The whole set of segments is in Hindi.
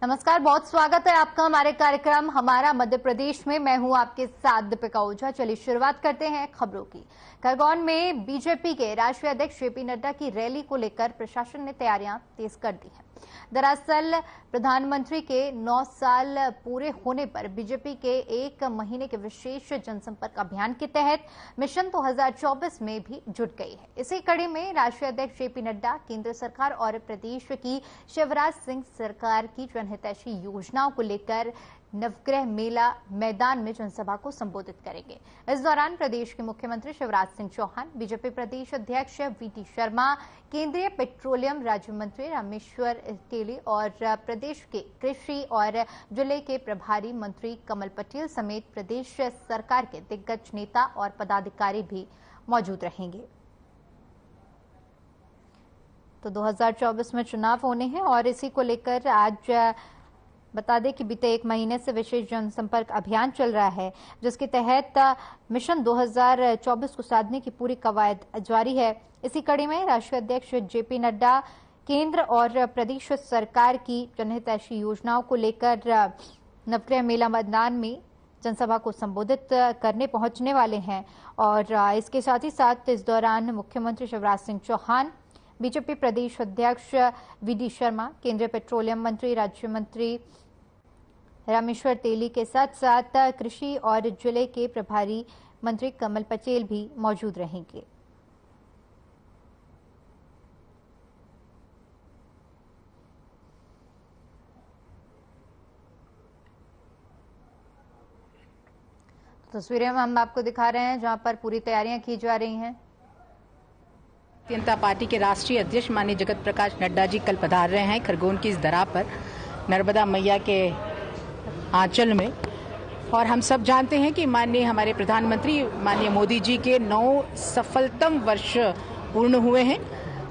नमस्कार, बहुत स्वागत है आपका हमारे कार्यक्रम हमारा मध्य प्रदेश में। मैं हूं आपके साथ दीपिका ओझा। चलिए शुरुआत करते हैं खबरों की। खरगोन में बीजेपी के राष्ट्रीय अध्यक्ष जेपी नड्डा की रैली को लेकर प्रशासन ने तैयारियां तेज कर दी हैं। दरअसल प्रधानमंत्री के 9 साल पूरे होने पर बीजेपी के 1 महीने के विशेष जनसंपर्क अभियान के तहत मिशन 2024 में भी जुट गई है। इसी कड़ी में राष्ट्रीय अध्यक्ष जेपी नड्डा केंद्र सरकार और प्रदेश की शिवराज सिंह सरकार की जनहितैषी योजनाओं को लेकर नवग्रह मेला मैदान में जनसभा को संबोधित करेंगे। इस दौरान प्रदेश के मुख्यमंत्री शिवराज सिंह चौहान, बीजेपी प्रदेश अध्यक्ष वीटी शर्मा, केंद्रीय पेट्रोलियम राज्य मंत्री रामेश्वर तेली और प्रदेश के कृषि और जिले के प्रभारी मंत्री कमल पटेल समेत प्रदेश सरकार के दिग्गज नेता और पदाधिकारी भी मौजूद रहेंगे। तो 2024 में चुनाव होने हैं और इसी को लेकर आज बता दें कि बीते 1 महीने से विशेष जनसंपर्क अभियान चल रहा है, जिसके तहत मिशन 2024 को साधने की पूरी कवायद जारी है। इसी कड़ी में राष्ट्रीय अध्यक्ष जेपी नड्डा केंद्र और प्रदेश सरकार की जनहितैषी योजनाओं को लेकर नवग्रह मेला मैदान में जनसभा को संबोधित करने पहुंचने वाले हैं। और इसके साथ ही साथ इस दौरान मुख्यमंत्री शिवराज सिंह चौहान, बीजेपी प्रदेश अध्यक्ष वीडी शर्मा, केंद्रीय पेट्रोलियम मंत्री राज्य मंत्री रामेश्वर तेली के साथ साथ कृषि और जिले के प्रभारी मंत्री कमल पटेल भी मौजूद रहेंगे। तस्वीरें हम आपको दिखा रहे हैं जहां पर पूरी तैयारियां की जा रही हैं। भारतीय जनता पार्टी के राष्ट्रीय अध्यक्ष माननीय जगत प्रकाश नड्डा जी कल पधार रहे हैं खरगोन की इस धरा पर, नर्मदा मैया के आंचल में। और हम सब जानते हैं कि माननीय हमारे प्रधानमंत्री माननीय मोदी जी के 9 सफलतम वर्ष पूर्ण हुए हैं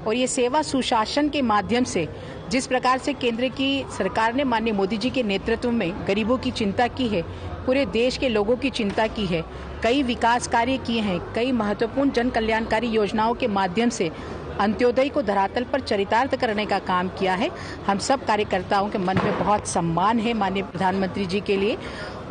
और ये सेवा सुशासन के माध्यम से जिस प्रकार से केंद्र की सरकार ने माननीय मोदी जी के नेतृत्व में गरीबों की चिंता की है, पूरे देश के लोगों की चिंता की है, कई विकास कार्य किए हैं, कई महत्वपूर्ण जन कल्याणकारी योजनाओं के माध्यम से अंत्योदय को धरातल पर चरितार्थ करने का काम किया है। हम सब कार्यकर्ताओं के मन में बहुत सम्मान है माननीय प्रधानमंत्री जी के लिए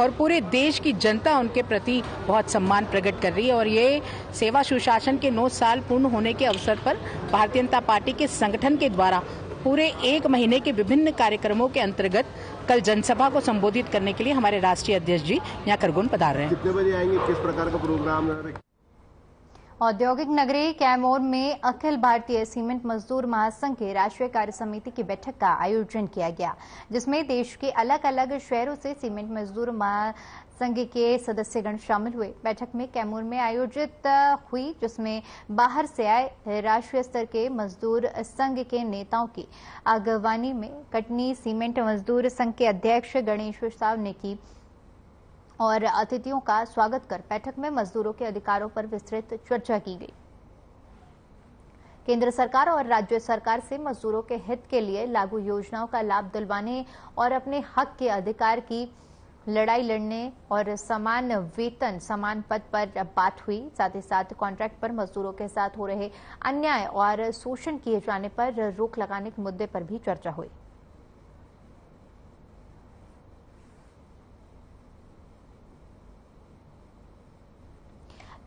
और पूरे देश की जनता उनके प्रति बहुत सम्मान प्रकट कर रही है। और ये सेवा सुशासन के 9 साल पूर्ण होने के अवसर पर भारतीय जनता पार्टी के संगठन के द्वारा पूरे 1 महीने के विभिन्न कार्यक्रमों के अंतर्गत कल जनसभा को संबोधित करने के लिए हमारे राष्ट्रीय अध्यक्ष जी यहाँ खरगोन पधार रहे हैं। कितने बजे आएंगे, किस प्रकार का प्रोग्राम है? औद्योगिक नगरी कैमूर में अखिल भारतीय सीमेंट मजदूर महासंघ के राष्ट्रीय कार्य समिति की बैठक का आयोजन किया गया, जिसमें देश के अलग अलग शहरों से सीमेंट मजदूर महासंघ के सदस्यगण शामिल हुए। बैठक में कैमूर में आयोजित हुई, जिसमें बाहर से आए राष्ट्रीय स्तर के मजदूर संघ के नेताओं की अगवानी में कटनी सीमेंट मजदूर संघ के अध्यक्ष गणेश साव ने की और अतिथियों का स्वागत कर बैठक में मजदूरों के अधिकारों पर विस्तृत चर्चा की गई। केंद्र सरकार और राज्य सरकार से मजदूरों के हित के लिए लागू योजनाओं का लाभ दिलवाने और अपने हक के अधिकार की लड़ाई लड़ने और समान वेतन समान पद पर बात हुई। साथ ही साथ कॉन्ट्रैक्ट पर मजदूरों के साथ हो रहे अन्याय और शोषण किए जाने पर रोक लगाने के मुद्दे पर भी चर्चा हुई।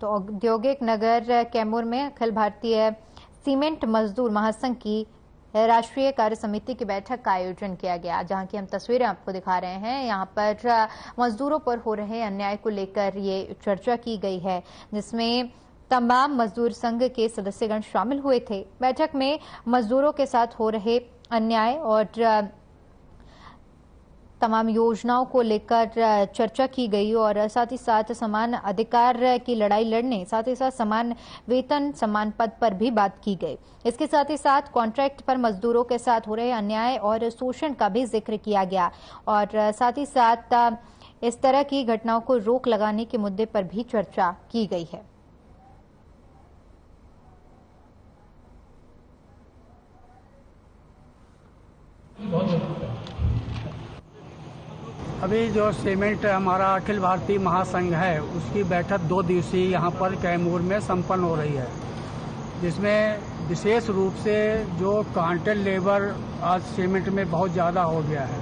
तो औद्योगिक नगर कैमूर में अखिल भारतीय सीमेंट मजदूर महासंघ की राष्ट्रीय कार्य समिति की बैठक का आयोजन किया गया, जहां की हम तस्वीरें आपको दिखा रहे हैं। यहां पर मजदूरों पर हो रहे अन्याय को लेकर ये चर्चा की गई है, जिसमें तमाम मजदूर संघ के सदस्यगण शामिल हुए थे। बैठक में मजदूरों के साथ हो रहे अन्याय और तमाम योजनाओं को लेकर चर्चा की गई और साथ ही साथ समान अधिकार की लड़ाई लड़ने, साथ ही साथ समान वेतन समान पद पर भी बात की गई। इसके साथ ही साथ कॉन्ट्रैक्ट पर मजदूरों के साथ हो रहे अन्याय और शोषण का भी जिक्र किया गया और साथ ही साथ इस तरह की घटनाओं को रोक लगाने के मुद्दे पर भी चर्चा की गई है। अभी जो सीमेंट हमारा अखिल भारतीय महासंघ है, उसकी बैठक 2 दिवसीय यहाँ पर कैमूर में संपन्न हो रही है, जिसमें विशेष रूप से जो कॉन्ट्रैक्ट लेबर आज सीमेंट में बहुत ज़्यादा हो गया है,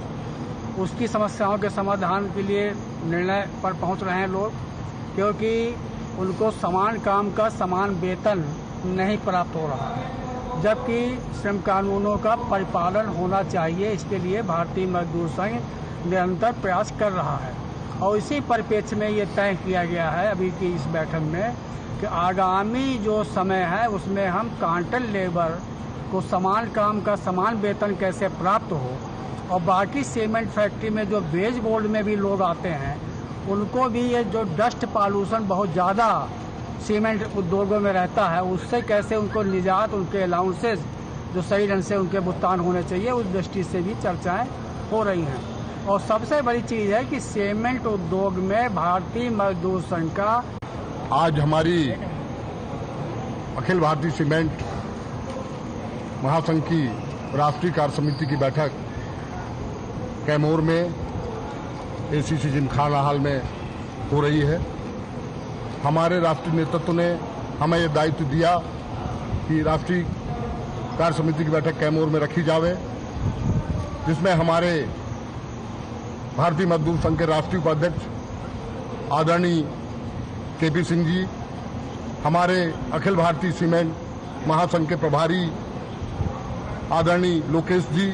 उसकी समस्याओं के समाधान के लिए निर्णय पर पहुंच रहे हैं लोग, क्योंकि उनको समान काम का समान वेतन नहीं प्राप्त हो रहा है, जबकि श्रम कानूनों का परिपालन होना चाहिए। इसके लिए भारतीय मजदूर संघ निरंतर प्रयास कर रहा है और इसी परिप्रेक्ष्य में ये तय किया गया है अभी की इस बैठक में कि आगामी जो समय है उसमें हम कॉन्ट्रैक्ट लेबर को समान काम का समान वेतन कैसे प्राप्त हो, और बाकी सीमेंट फैक्ट्री में जो वेज बोर्ड में भी लोग आते हैं उनको भी ये जो डस्ट पॉल्यूशन बहुत ज़्यादा सीमेंट उद्योगों में रहता है उससे कैसे उनको निजात, उनके अलाउंसेस जो सही ढंग से उनके भुगतान होने चाहिए, उस दृष्टि से भी चर्चाएं हो रही हैं। और सबसे बड़ी चीज़ है कि सीमेंट उद्योग में भारतीय मजदूर संघ का आज हमारी अखिल भारतीय सीमेंट महासंघ की राष्ट्रीय कार्य समिति की बैठक कैमूर में एसीसी जिमखाना हॉल में हो रही है। हमारे राष्ट्रीय नेतृत्व ने हमें यह दायित्व दिया कि राष्ट्रीय कार्य समिति की बैठक कैमूर में रखी जावे, जिसमें हमारे भारतीय मजदूर संघ के राष्ट्रीय उपाध्यक्ष आदरणीय केपी सिंह जी, हमारे अखिल भारतीय सीमेंट महासंघ के प्रभारी आदरणीय लोकेश जी,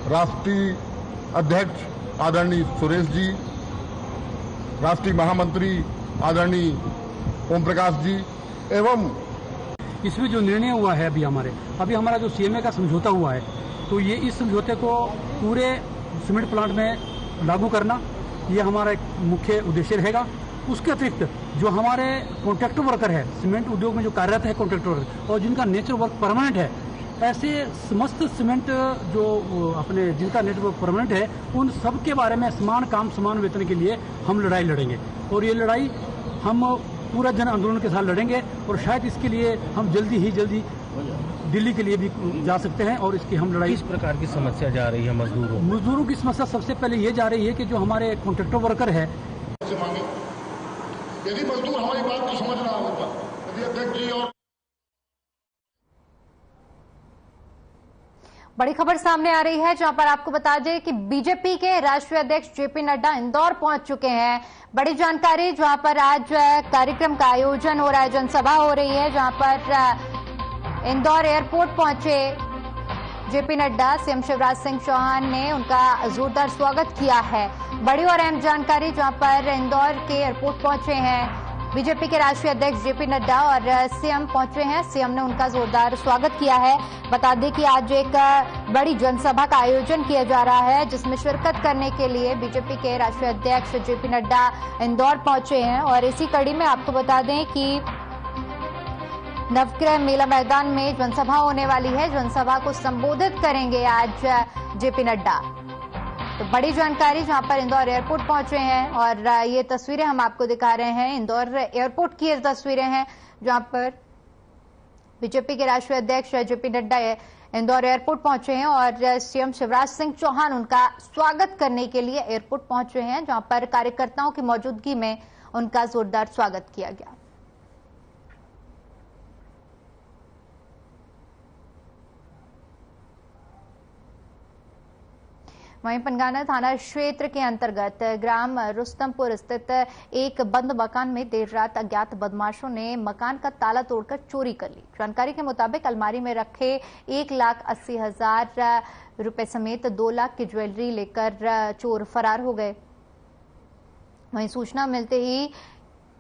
राष्ट्रीय अध्यक्ष आदरणीय सुरेश जी, राष्ट्रीय महामंत्री आदरणीय ओम प्रकाश जी, एवं इसमें जो निर्णय हुआ है अभी हमारा जो सीएमए का समझौता हुआ है, तो ये इस समझौते को पूरे सीमेंट प्लांट में लागू करना ये हमारा एक मुख्य उद्देश्य रहेगा। उसके अतिरिक्त जो हमारे कॉन्ट्रैक्टर वर्कर है, सीमेंट उद्योग में जो कार्यरत है कॉन्ट्रैक्टर वर्कर और जिनका नेचर वर्क परमानेंट है, ऐसे समस्त सीमेंट जो अपने जिनका नेटवर्क परमानेंट है उन सब के बारे में समान काम समान वेतन के लिए हम लड़ाई लड़ेंगे। और ये लड़ाई हम पूरा जन आंदोलन के साथ लड़ेंगे और शायद इसके लिए हम जल्दी दिल्ली के लिए भी जा सकते हैं। और इसकी हम लड़ाई किस प्रकार की समस्या जा रही है मजदूरों की समस्या सबसे पहले ये जा रही है कि जो हमारे कॉन्ट्रैक्टर वर्कर है, यदि मजदूर हमारी बात को समझ रहा होता, यदि अध्यक्ष जी और बड़ी खबर सामने आ रही है, जहां पर आपको बता दें कि बीजेपी के राष्ट्रीय अध्यक्ष जेपी नड्डा इंदौर पहुंच चुके हैं। बड़ी जानकारी, जहां पर आज कार्यक्रम का आयोजन हो रहा है, जनसभा हो रही है, जहां पर इंदौर एयरपोर्ट पहुंचे जेपी नड्डा। सीएम शिवराज सिंह चौहान ने उनका जोरदार स्वागत किया है। बड़ी और अहम जानकारी, जहां पर इंदौर के एयरपोर्ट पहुंचे हैं बीजेपी के राष्ट्रीय अध्यक्ष जेपी नड्डा और सीएम पहुंचे हैं। सीएम ने उनका जोरदार स्वागत किया है। बता दें कि आज एक बड़ी जनसभा का आयोजन किया जा रहा है, जिसमें शिरकत करने के लिए बीजेपी के राष्ट्रीय अध्यक्ष जेपी नड्डा इंदौर पहुंचे हैं। और इसी कड़ी में आपको बता दें कि नवग्रह मेला मैदान में जनसभा होने वाली है। जनसभा को संबोधित करेंगे आज जेपी नड्डा। तो बड़ी जानकारी, जहां पर इंदौर एयरपोर्ट पहुंचे हैं और ये तस्वीरें हम आपको दिखा रहे हैं। इंदौर एयरपोर्ट की ये तस्वीरें हैं, जहां पर बीजेपी के राष्ट्रीय अध्यक्ष जेपी नड्डा इंदौर एयरपोर्ट पहुंचे हैं और सीएम शिवराज सिंह चौहान उनका स्वागत करने के लिए एयरपोर्ट पहुंचे हैं, जहां पर कार्यकर्ताओं की मौजूदगी में उनका जोरदार स्वागत किया गया। वहीं पंगाना थाना क्षेत्र के अंतर्गत ग्राम रुस्तमपुर स्थित एक बंद मकान में देर रात अज्ञात बदमाशों ने मकान का ताला तोड़कर चोरी कर ली। जानकारी के मुताबिक अलमारी में रखे 1,80,000 रुपए समेत 2 लाख की ज्वेलरी लेकर चोर फरार हो गए। वहीं सूचना मिलते ही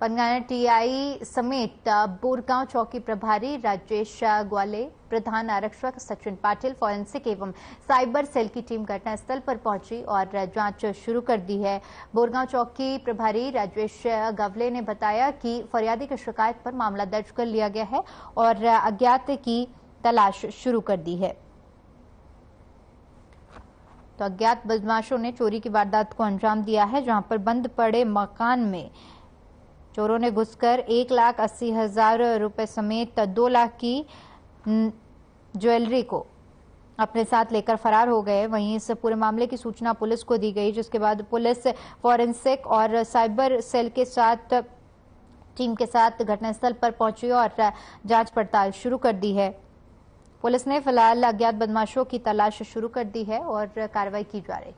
पंगाना टीआई समेत बोरगांव चौकी प्रभारी राजेश ग्वाले, प्रधान आरक्षक सचिन पाटिल, फॉरेंसिक एवं साइबर सेल की टीम घटनास्थल पर पहुंची और जांच शुरू कर दी है। बोरगांव चौकी प्रभारी राजेश ग्वाले ने बताया कि फरियादी की शिकायत पर मामला दर्ज कर लिया गया है और अज्ञात की तलाश शुरू कर दी है। तो अज्ञात बदमाशों ने चोरी की वारदात को अंजाम दिया है, जहां पर बंद पड़े मकान में चोरों ने घुसकर 1,80,000 रुपए समेत 2 लाख की ज्वेलरी को अपने साथ लेकर फरार हो गए। वहीं इस पूरे मामले की सूचना पुलिस को दी गई, जिसके बाद पुलिस फॉरेंसिक और साइबर सेल के साथ टीम के साथ घटनास्थल पर पहुंची और जांच पड़ताल शुरू कर दी है। पुलिस ने फिलहाल अज्ञात बदमाशों की तलाश शुरू कर दी है और कार्रवाई की जा रही है।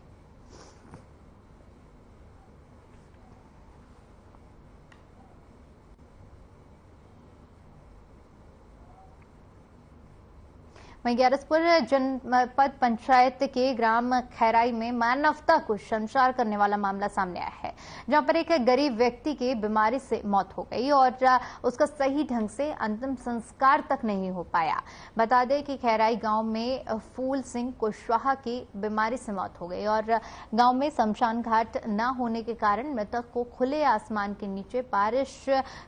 वहीं ग्यारसपुर जनपद पंचायत के ग्राम खैराई में मानवता को शर्मसार करने वाला मामला सामने आया है, जहां पर एक गरीब व्यक्ति की बीमारी से मौत हो गई और उसका सही ढंग से अंतिम संस्कार तक नहीं हो पाया। बता दें कि खैराई गांव में फूल सिंह कुशवाहा की बीमारी से मौत हो गई और गांव में शमशान घाट न होने के कारण मृतक को खुले आसमान के नीचे बारिश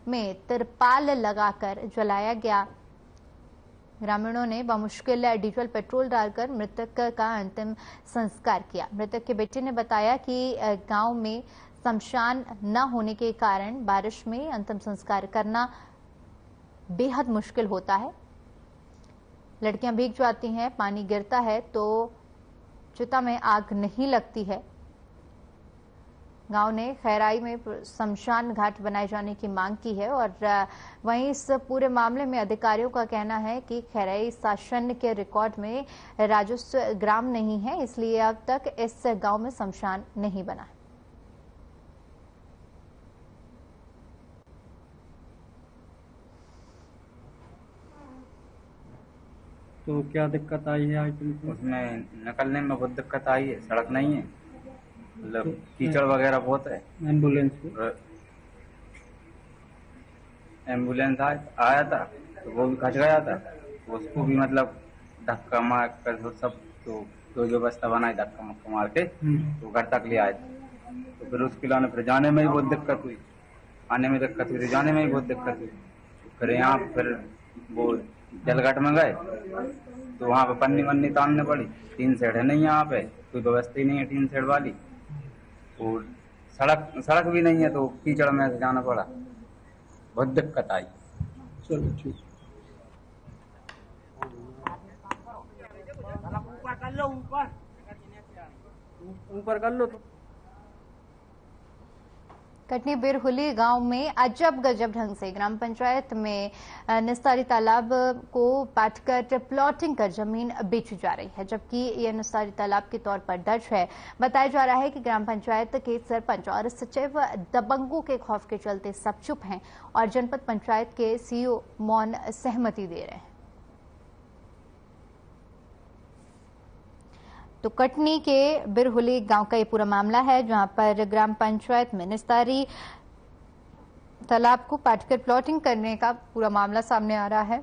में तिरपाल लगाकर जलाया गया। ग्रामीणों ने बमुश्किल डीजल पेट्रोल डालकर मृतक का अंतिम संस्कार किया। मृतक के बेटे ने बताया कि गांव में शमशान न होने के कारण बारिश में अंतिम संस्कार करना बेहद मुश्किल होता है। लड़कियां भीग जाती हैं, पानी गिरता है तो चिता में आग नहीं लगती है। गांव ने खैराई में शमशान घाट बनाए जाने की मांग की है और वहीं इस पूरे मामले में अधिकारियों का कहना है कि खैराई शासन के रिकॉर्ड में राजस्व ग्राम नहीं है, इसलिए अब तक इस गांव में शमशान नहीं बना है। तो क्या दिक्कत आई है? उसमें निकलने में बहुत दिक्कत आई है, सड़क नहीं है, मतलब कीचड़ वगैरह बहुत है। एम्बुलेंस आया था तो वो भी खच गया था, उसको भी मतलब धक्का मार कर सब तो व्यवस्था बनाई, धक्का मुक्का मार के तो घर तक ले आए थे। तो फिर उसके लाने फिर जाने में ही बहुत दिक्कत हुई, आने में दिक्कत हुई, जाने में ही बहुत दिक्कत हुई। फिर यहाँ फिर वो जलघाट में गए तो वहाँ पे पन्नी वन्नी तानने पड़ी, टीन शेड है नहीं यहाँ पे, कोई व्यवस्था ही नहीं है टीन शेड वाली, और सड़क भी नहीं है, तो कीचड़ में से जाना पड़ा, बहुत दिक्कत आई। चलो ठीक। ऊपर कर लो तो। कटनी बिरहुली गांव में अजब गजब ढंग से ग्राम पंचायत में निस्तारी तालाब को काटकर प्लॉटिंग कर जमीन बेची जा रही है, जबकि यह निस्तारी तालाब के तौर पर दर्ज है। बताया जा रहा है कि ग्राम पंचायत के सरपंच और सचिव दबंगों के खौफ के चलते सब चुप हैं और जनपद पंचायत के सीईओ मौन सहमति दे रहे हैं। तो कटनी के बिरहुली गांव का ये पूरा मामला है, जहां पर ग्राम पंचायत में निस्तारी तालाब को काटकर प्लॉटिंग करने का पूरा मामला सामने आ रहा है।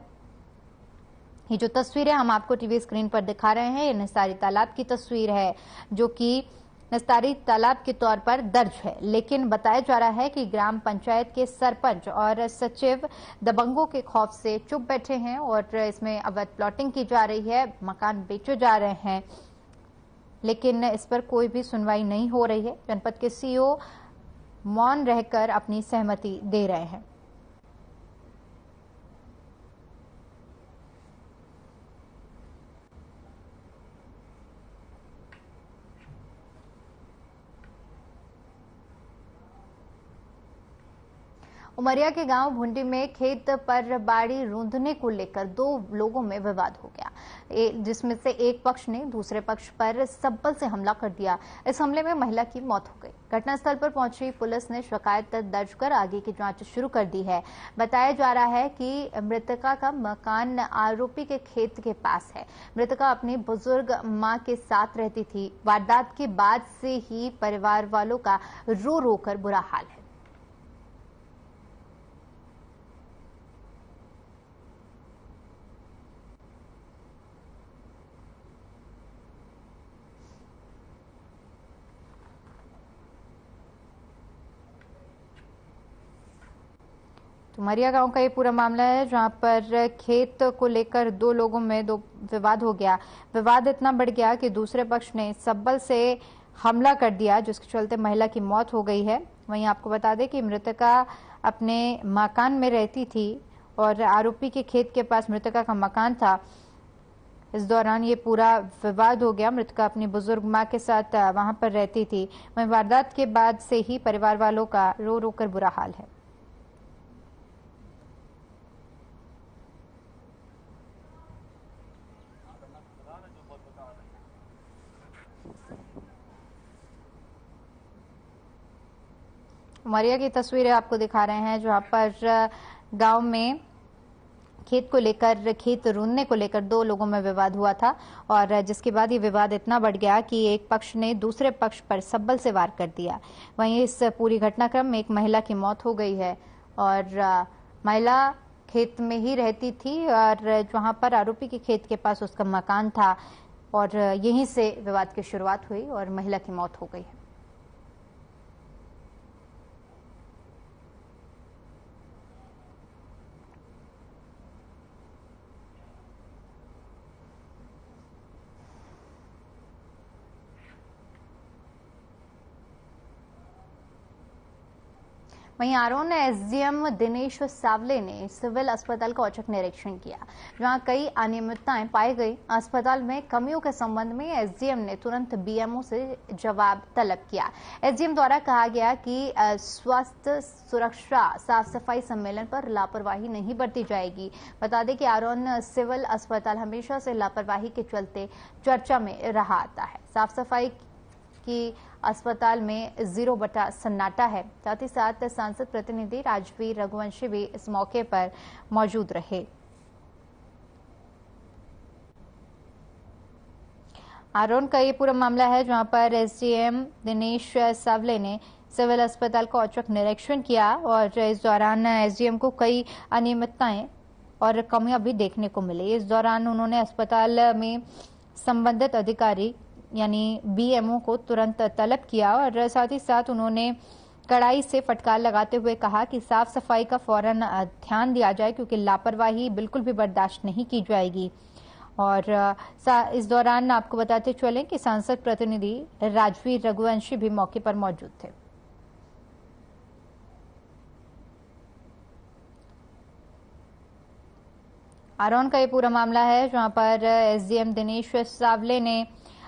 ये जो तस्वीरें हम आपको टीवी स्क्रीन पर दिखा रहे हैं, ये निस्तारी तालाब की तस्वीर है, जो कि निस्तारी तालाब के तौर पर दर्ज है, लेकिन बताया जा रहा है कि ग्राम पंचायत के सरपंच और सचिव दबंगों के खौफ से चुप बैठे हैं और इसमें अवैध प्लॉटिंग की जा रही है, मकान बेचे जा रहे हैं, लेकिन इस पर कोई भी सुनवाई नहीं हो रही है। जनपद के सीईओ मौन रहकर अपनी सहमति दे रहे हैं। उमरिया के गांव भुंडी में खेत पर बाड़ी रूंधने को लेकर दो लोगों में विवाद हो गया, जिसमें से एक पक्ष ने दूसरे पक्ष पर सब्बल से हमला कर दिया। इस हमले में महिला की मौत हो गई। घटनास्थल पर पहुंची पुलिस ने शिकायत दर्ज कर आगे की जांच शुरू कर दी है। बताया जा रहा है कि मृतका का मकान आरोपी के खेत के पास है। मृतका अपनी बुजुर्ग मां के साथ रहती थी। वारदात के बाद से ही परिवार वालों का रो रो कर बुरा हाल है। उमरिया गांव का ये पूरा मामला है, जहां पर खेत को लेकर दो लोगों में विवाद हो गया। विवाद इतना बढ़ गया कि दूसरे पक्ष ने सब्बल से हमला कर दिया, जिसके चलते महिला की मौत हो गई है। वहीं आपको बता दें कि मृतका अपने मकान में रहती थी और आरोपी के खेत के पास मृतका का मकान था। इस दौरान ये पूरा विवाद हो गया। मृतका अपनी बुजुर्ग मां के साथ वहां पर रहती थी। वहीं वारदात के बाद से ही परिवार वालों का रो रो कर बुरा हाल है। उमरिया की तस्वीरें आपको दिखा रहे हैं, जहां पर गांव में खेत को लेकर, खेत रूंदने को लेकर 2 लोगों में विवाद हुआ था और जिसके बाद ये विवाद इतना बढ़ गया कि एक पक्ष ने दूसरे पक्ष पर सब्बल से वार कर दिया। वहीं इस पूरी घटनाक्रम में एक महिला की मौत हो गई है और महिला खेत में ही रहती थी और वहां पर आरोपी के खेत के पास उसका मकान था और यहीं से विवाद की शुरुआत हुई और महिला की मौत हो गई है। वहीं आरोन एसडीएम दिनेश सावले ने सिविल अस्पताल का औचक निरीक्षण किया, जहां कई अनियमितताएं पाई गई। अस्पताल में कमियों के संबंध में एसडीएम ने तुरंत बीएमओ से जवाब तलब किया। एसडीएम द्वारा कहा गया कि स्वास्थ्य सुरक्षा साफ सफाई सम्मेलन पर लापरवाही नहीं बरती जाएगी। बता दें कि आरोन सिविल अस्पताल हमेशा से लापरवाही के चलते चर्चा में रहा आता है। साफ सफाई की अस्पताल में 0 बटा सन्नाटा है। साथ ही साथ सांसद प्रतिनिधि राजवीर रघुवंशी भी इस मौके पर मौजूद रहे। आरोन का ये पूरा मामला है जहां पर एसडीएम दिनेश सावले ने सिविल अस्पताल का औचक निरीक्षण किया और इस दौरान एसडीएम को कई अनियमितताएं और कमियां भी देखने को मिली। इस दौरान उन्होंने अस्पताल में संबंधित अधिकारी यानी बीएमओ को तुरंत तलब किया और साथ ही साथ उन्होंने कड़ाई से फटकार लगाते हुए कहा कि साफ सफाई का फौरन ध्यान दिया जाए क्योंकि लापरवाही बिल्कुल भी बर्दाश्त नहीं की जाएगी। और इस दौरान आपको बताते चलें कि सांसद प्रतिनिधि राजवीर रघुवंशी भी मौके पर मौजूद थे। आरोन का ये पूरा मामला है जहां पर एसडीएम दिनेश सावले ने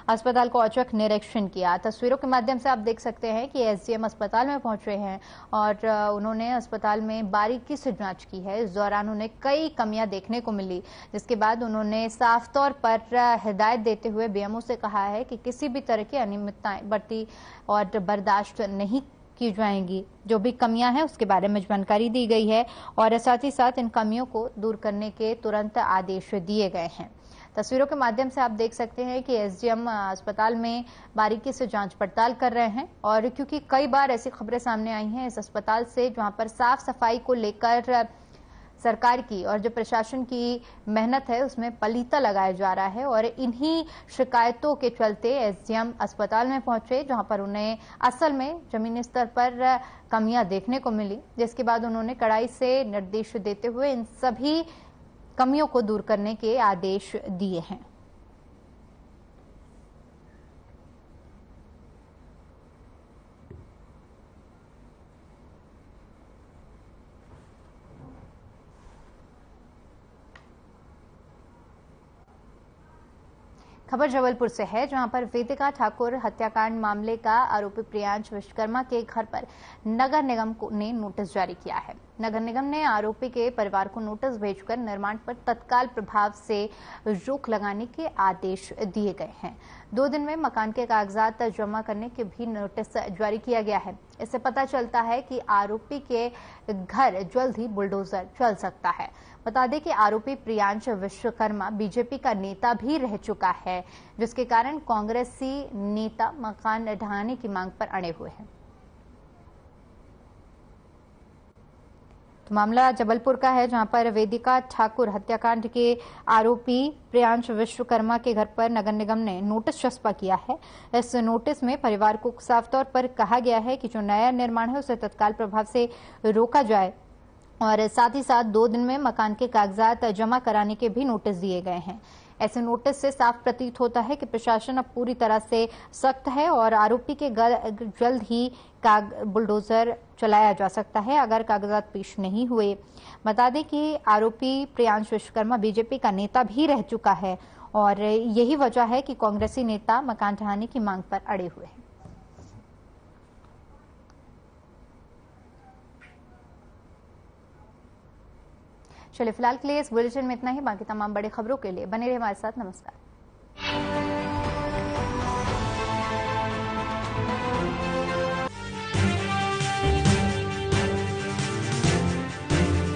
अस्पताल को औचक निरीक्षण किया। तस्वीरों के माध्यम से आप देख सकते हैं कि एसडीएम अस्पताल में पहुंचे हैं और उन्होंने अस्पताल में बारीकी से जांच की है। इस दौरान उन्हें कई कमियां देखने को मिली, जिसके बाद उन्होंने साफ तौर पर हिदायत देते हुए बीएमओ से कहा है कि किसी भी तरह की अनियमितताएं बरती और बर्दाश्त नहीं की जाएंगी। जो भी कमियां हैं उसके बारे में जानकारी दी गई है और साथ ही साथ इन कमियों को दूर करने के तुरंत आदेश दिए गए हैं। तस्वीरों के माध्यम से आप देख सकते हैं कि एसडीएम अस्पताल में बारीकी से जांच पड़ताल कर रहे हैं और क्योंकि कई बार ऐसी खबरें सामने आई हैं इस अस्पताल से जहां पर साफ सफाई को लेकर सरकार की और जो प्रशासन की मेहनत है उसमें पलीता लगाया जा रहा है और इन्हीं शिकायतों के चलते एसडीएम अस्पताल में पहुंचे जहां पर उन्हें असल में जमीनी स्तर पर कमियां देखने को मिली, जिसके बाद उन्होंने कड़ाई से निर्देश देते हुए इन सभी कमियों को दूर करने के आदेश दिए हैं। खबर जबलपुर से है जहां पर वेदिका ठाकुर हत्याकांड मामले का आरोपी प्रियांश विश्वकर्मा के घर पर नगर निगम ने नोटिस जारी किया है। नगर निगम ने आरोपी के परिवार को नोटिस भेजकर निर्माण पर तत्काल प्रभाव से रोक लगाने के आदेश दिए गए हैं। 2 दिन में मकान के कागजात जमा करने के भी नोटिस जारी किया गया है। इससे पता चलता है कि आरोपी के घर जल्द ही बुलडोजर चल सकता है। बता दें कि आरोपी प्रियांश विश्वकर्मा बीजेपी का नेता भी रह चुका है, जिसके कारण कांग्रेसी नेता मकान ढहाने की मांग पर अड़े हुए हैं। तो मामला जबलपुर का है जहां पर वेदिका ठाकुर हत्याकांड के आरोपी प्रियांश विश्वकर्मा के घर पर नगर निगम ने नोटिस चस्पा किया है। इस नोटिस में परिवार को साफ तौर पर कहा गया है कि जो नया निर्माण है उसे तत्काल प्रभाव से रोका जाए और साथ ही साथ 2 दिन में मकान के कागजात जमा कराने के भी नोटिस दिए गए हैं। ऐसे नोटिस से साफ प्रतीत होता है कि प्रशासन अब पूरी तरह से सख्त है और आरोपी के जल्द ही बुलडोजर चलाया जा सकता है अगर कागजात पेश नहीं हुए। बता दें कि आरोपी प्रियांश विश्वकर्मा बीजेपी का नेता भी रह चुका है और यही वजह है कि कांग्रेसी नेता मकान ढहाने की मांग पर अड़े हुए हैं। चलिए फिलहाल के लिए इस बुलेटिन में इतना ही। बाकी तमाम बड़ी खबरों के लिए बने रहिए हमारे साथ। नमस्कार।